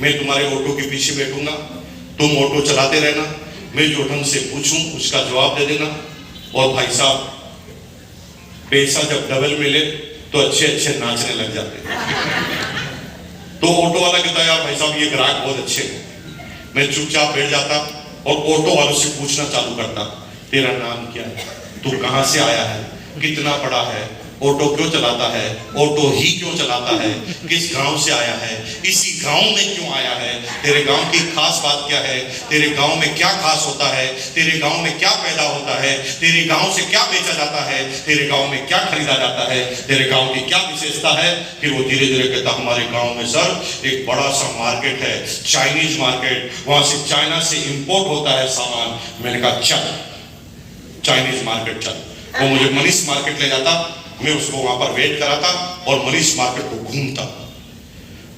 मैं तुम्हारे ऑटो के पीछे बैठूंगा, तुम ऑटो चलाते रहना, मैं जो ढंग से पूछूं उसका जवाब दे देना। और भाई साहब पैसा जब डबल मिले तो अच्छे अच्छे नाचने लग जाते हैं। तो ऑटो वाला कहता यार भाई साहब ये ग्राहक बहुत अच्छे हैं। मैं चुपचाप बैठ जाता और ऑटो वालों से पूछना चालू करता, तेरा नाम क्या है, तू कहां से आया है, कितना पढ़ा है, ऑटो क्यों चलाता है, ऑटो ही क्यों चलाता है, किस गांव से आया है, इसी गांव में क्यों आया है, तेरे गांव की खास बात क्या है, तेरे गांव में क्या खास होता है, तेरे गांव में क्या पैदा होता है, तेरे गांव से क्या बेचा जाता है, तेरे गांव में क्या खरीदा जाता है, तेरे गांव की क्या विशेषता है। फिर वो धीरे धीरे कहता हमारे गांव में सर एक बड़ा सा मार्केट है, चाइनीज मार्केट, वहां से चाइना से इंपोर्ट होता है सामान। मैंने कहा चल चाइनीज मार्केट चल। वो मुझे मनीष मार्केट ले जाता, मैं उसको वहां पर वेट कराता और मनीष मार्केट को घूमता,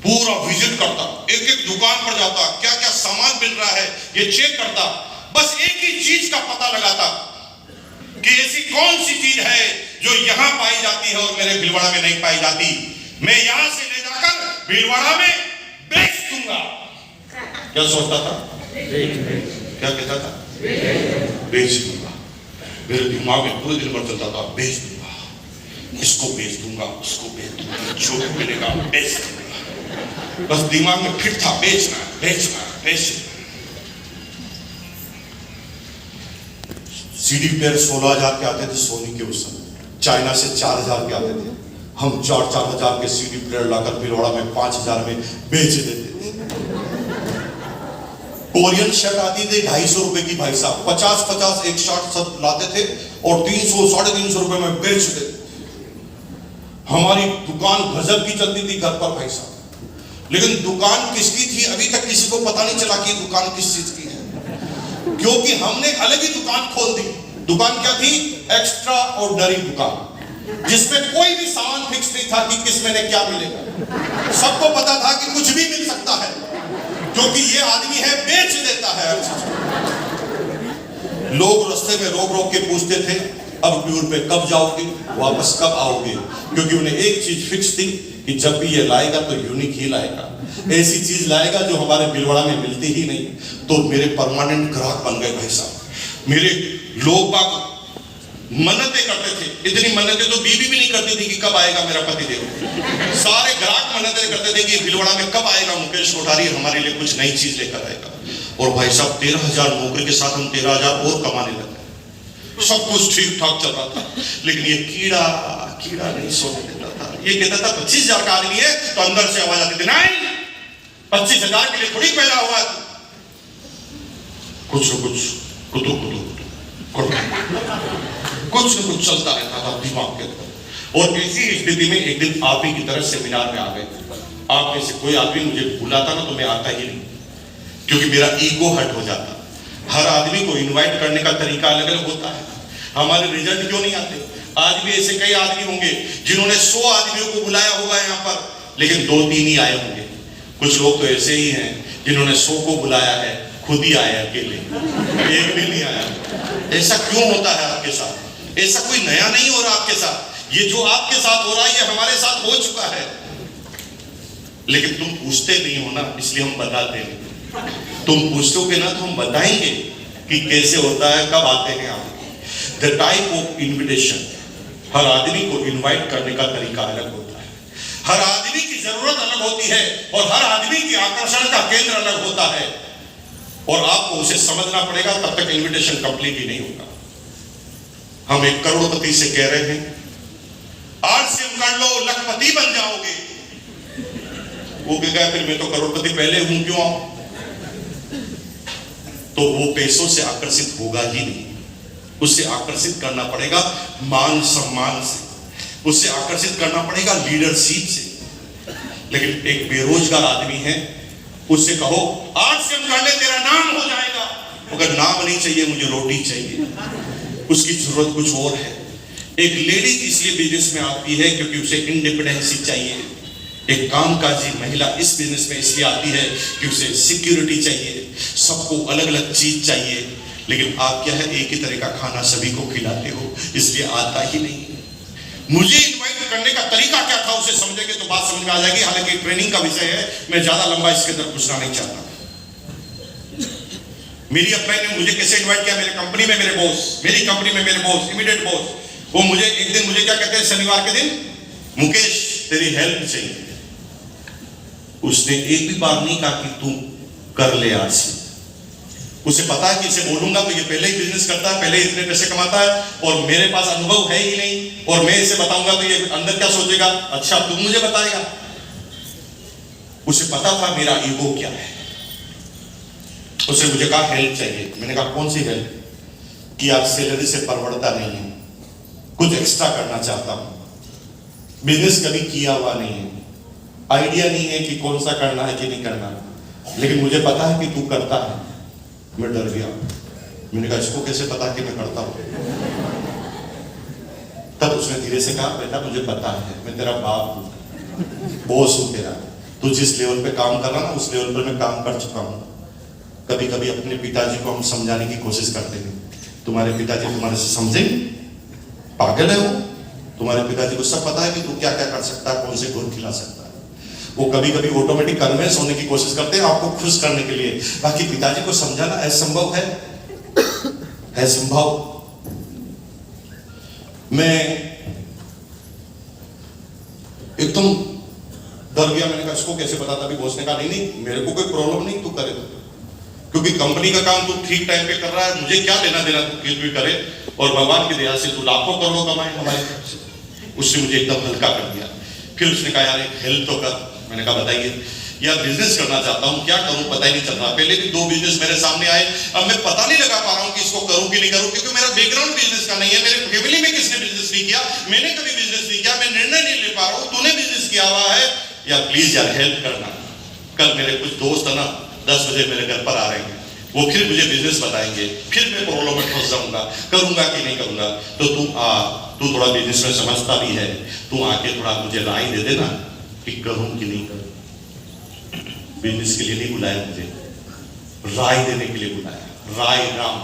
पूरा विजिट करता, एक एक दुकान पर जाता, क्या क्या सामान मिल रहा है ये चेक करता। बस एक ही चीज का पता लगाता कि ऐसी कौन सी चीज है जो यहां पाई जाती है और मेरे भीलवाड़ा में नहीं पाई जाती। मैं यहां से ले जाकर भीलवाड़ा में बेच दूंगा। क्या सोचता था, क्या कहता था, बेच दूंगा। मेरे दिमाग में पूरे दिन भर चलता था बेच दूंगा, इसको बेच दूंगा, उसको बेच दूंगा, जो मिलेगा बेच दूंगा। बस दिमाग में फिट था बेचना बेचना बेचना। सीडी प्लेयर 16,000 के आते थे सोनी के उस समय, चाइना से 4,000 के आते थे। हम 4,000 के सीडी प्लेयर लाकर भीलवाड़ा में 5,000 में बेच देते थे। कोरियन शर्ट आती थी 250 रुपए की, भाई साहब 50-50 एक शर्ट सब लाते थे और 300-350 रुपए में बेच देते। हमारी दुकान गजब की चलती थी घर पर भाई साहब। लेकिन दुकान किसकी थी अभी तक किसी को पता नहीं चला कि दुकान किस चीज की है, क्योंकि हमने अलग ही दुकान खोल दी। दुकान क्या थी, एक्स्ट्रा ऑर्डिनरी दुकान, जिसमें कोई भी सामान फिक्स नहीं था कि किस महीने क्या मिलेगा। सबको पता था कि कुछ भी मिल सकता है, क्योंकि ये आदमी है बेच देता है हर चीज। लोग रास्ते में रोक रोक के पूछते थे अब टूर पे कब जाओगे, वापस कब आओगे, क्योंकि उन्हें एक चीज फिक्स थी कि जब भी ये लाएगा तो यूनिक ही लाएगा, ऐसी चीज लाएगा जो हमारे भीलवाड़ा में मिलती ही नहीं। तो मेरे परमानेंट ग्राहक बन गए भाई साहब। मेरे लोग बाग मन्नतें करते थे, इतनी मन्नतें तो बीवी भी नहीं करती थी कि कब आएगा मेरा पति देव। सारे ग्राहक मन्नतें करते थे कि भीलवाड़ा में कब आएगा मुकेश कोठारी, हमारे लिए कुछ नई चीज लेकर आएगा। और भाई साहब 13,000 नौकरी के साथ हम 13,000 और कमाने लगे। सब कुछ ठीक ठाक चल रहा था, लेकिन ये कीड़ा नहीं सोने देता था। ये कहता था 25,000 का आदमी है, तो अंदर से आवाज आती थी नहीं 25,000 के लिए थोड़ी पैदा हुआ है। कुछ न कुछ कुछ न कुछ चलता रहता था दिमाग के अंदर। और ऐसी स्थिति में एक दिन आप ही की तरह सेमिनार में आ गए। आप में से कोई आदमी मुझे बुलाता ना तो मैं आता ही नहीं, क्योंकि मेरा ईगो हर्ट हो जाता। हर आदमी को इनवाइट करने का तरीका अलग अलग होता है। हमारे रिजल्ट क्यों नहीं आते? आज भी ऐसे कई आदमी होंगे जिन्होंने 100 आदमियों को बुलाया होगा यहाँ पर, लेकिन 2-3 ही आए होंगे। कुछ लोग तो ऐसे ही हैं जिन्होंने 100 को बुलाया है, खुद ही आए अकेले, एक भी नहीं आया। ऐसा क्यों होता है आपके साथ? ऐसा कोई नया नहीं हो रहा आपके साथ। ये जो आपके साथ हो रहा है ये हमारे साथ हो चुका है, लेकिन तुम पूछते नहीं हो ना, इसलिए हम बताते नहीं। तुम पूछोगे ना तो हम बताएंगे कि कैसे होता है, कब आते हैं आप। द टाइप ऑफ इन्विटेशन, हर आदमी को इनवाइट करने का तरीका अलग होता है। हर आदमी की जरूरत अलग होती है और हर आदमी की आकर्षण का केंद्र अलग होता है, और आपको उसे समझना पड़ेगा, तब तक इन्विटेशन कंप्लीट ही नहीं होगा। हम एक करोड़पति से कह रहे हैं आरसीएम कर लो लखपति बन जाओगे, वो कहेगा फिर मैं तो करोड़पति पहले हूं, क्यों आऊं? तो वो पैसों से आकर्षित होगा ही नहीं, उससे आकर्षित करना पड़ेगा मान सम्मान से, उससे आकर्षित करना पड़ेगा लीडरशिप से। लेकिन एक बेरोजगार आदमी है, उससे कहो आज से हम कर ले तेरा नाम हो जाएगा, अगर नाम नहीं चाहिए मुझे रोटी चाहिए, उसकी जरूरत कुछ और है। एक लेडी इसलिए बिजनेस में आती है क्योंकि उसे इंडिपेंडेंसी चाहिए। एक कामकाजी महिला इस बिजनेस में इसलिए आती है कि उसे सिक्योरिटी चाहिए, सबको अलग अलग चीज चाहिए। लेकिन आप क्या है, एक ही तरह का खाना सभी को खिलाते हो, इसलिए आता ही नहीं है। मुझे इनवाइट करने का तरीका क्या था उसे समझेंगे तो बात समझ में आ जाएगी। हालांकि ट्रेनिंग का विषय है, मैं ज्यादा लंबा इसके अंदर पूछना नहीं चाहता। मेरी अपने ने मुझे कैसे इनवाइट किया, मेरे कंपनी में मेरे बॉस, मेरी कंपनी में मेरे बॉस, इमीडिएट बॉस, वो मुझे एक दिन मुझे क्या कहते हैं, शनिवार के दिन, मुकेश तेरी हेल्प चाहिए। उसने एक भी बार नहीं कहा कि तू कर ले आज से। उसे पता है कि इसे बोलूंगा तो ये पहले ही बिजनेस करता है, पहले इतने पैसे कमाता है और मेरे पास अनुभव है ही नहीं, और मैं इसे बताऊंगा तो ये अंदर क्या सोचेगा, अच्छा तू मुझे बताएगा। उसे पता था मेरा ईगो क्या है। उसे मुझे कहा हेल्प चाहिए। मैंने कहा कौन सी हेल्प? कि आप सैलरी से परवड़ता नहीं है, कुछ एक्स्ट्रा करना चाहता हूं, बिजनेस कभी किया हुआ नहीं है, आइडिया नहीं है कि कौन सा करना है कि नहीं करना, लेकिन मुझे पता है कि तू करता है। मैं डर गया। मैंने कहा इसको कैसे पता कि मैं करता हूं? तब उसने धीरे से कहा बेटा मुझे पता है, मैं तेरा बाप हूं, बॉस हूं तेरा, तू जिस लेवल पे काम कर रहा ना उस लेवल पर मैं काम कर चुका हूं। कभी कभी अपने पिताजी को हम समझाने की कोशिश करते हैं, तुम्हारे पिताजी तुम्हारे से समझेंगे? पागल है वो? तुम्हारे पिताजी को सब पता है कि तू क्या क्या कर सकता है, कौन से गुण खिला सकता है। वो कभी कभी ऑटोमेटिक कन्विंस होने की कोशिश करते हैं आपको खुश करने के लिए, बाकी पिताजी को समझाना असंभव है संभव। मैं एकदम डर गया। मैंने कहा इसको कैसे पता? तभी बॉस ने कहा नहीं नहीं मेरे को कोई प्रॉब्लम नहीं, तू करे, क्योंकि कंपनी का काम तू ठीक टाइम पे कर रहा है, मुझे क्या लेना देना तू कुछ भी करे, और भगवान की दया से तू लाखों करोड़ों कमाए हमारे तरफ से। उससे मुझे एकदम हल्का कर दिया। फिर उसने कहा यार एक हेल्प तो कर। मैंने कहा बताइए। यार बिजनेस करना चाहता हूँ, क्या करूँ पता ही नहीं चल रहा। पहले भी 2 बिजनेस मेरे सामने आए, अब मैं पता नहीं लगा पा रहा हूँ कि इसको करूँ कि नहीं करूँ, क्योंकि मेरा बैकग्राउंड बिजनेस का नहीं है, मेरे फैमिली में किसने बिजनेस नहीं किया, मैंने कभी बिजनेस नहीं किया, मैं निर्णय नहीं ले पा रहा हूँ, तूने बिजनेस किया हुआ है, यार प्लीज यार हेल्प करना। कल मेरे कुछ दोस्त है ना 10 बजे मेरे घर पर आ रहे हैं, वो फिर मुझे बिजनेस बताएंगे, फिर मैं प्रॉब्लम में फंस जाऊंगा, करूंगा कि नहीं करूंगा। तो तू थोड़ा बिजनेस में समझता भी है, तू आके थोड़ा मुझे राय दे देना कि करूं कि नहीं करूं। बिजनेस के लिए नहीं बुलाया मुझे, राय देने के लिए बुलाया। राय राम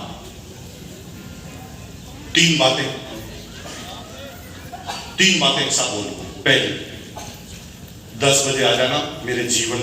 3 बातें एक साथ बोलूंगा। पहली 10 बजे आ जाना, मेरे जीवन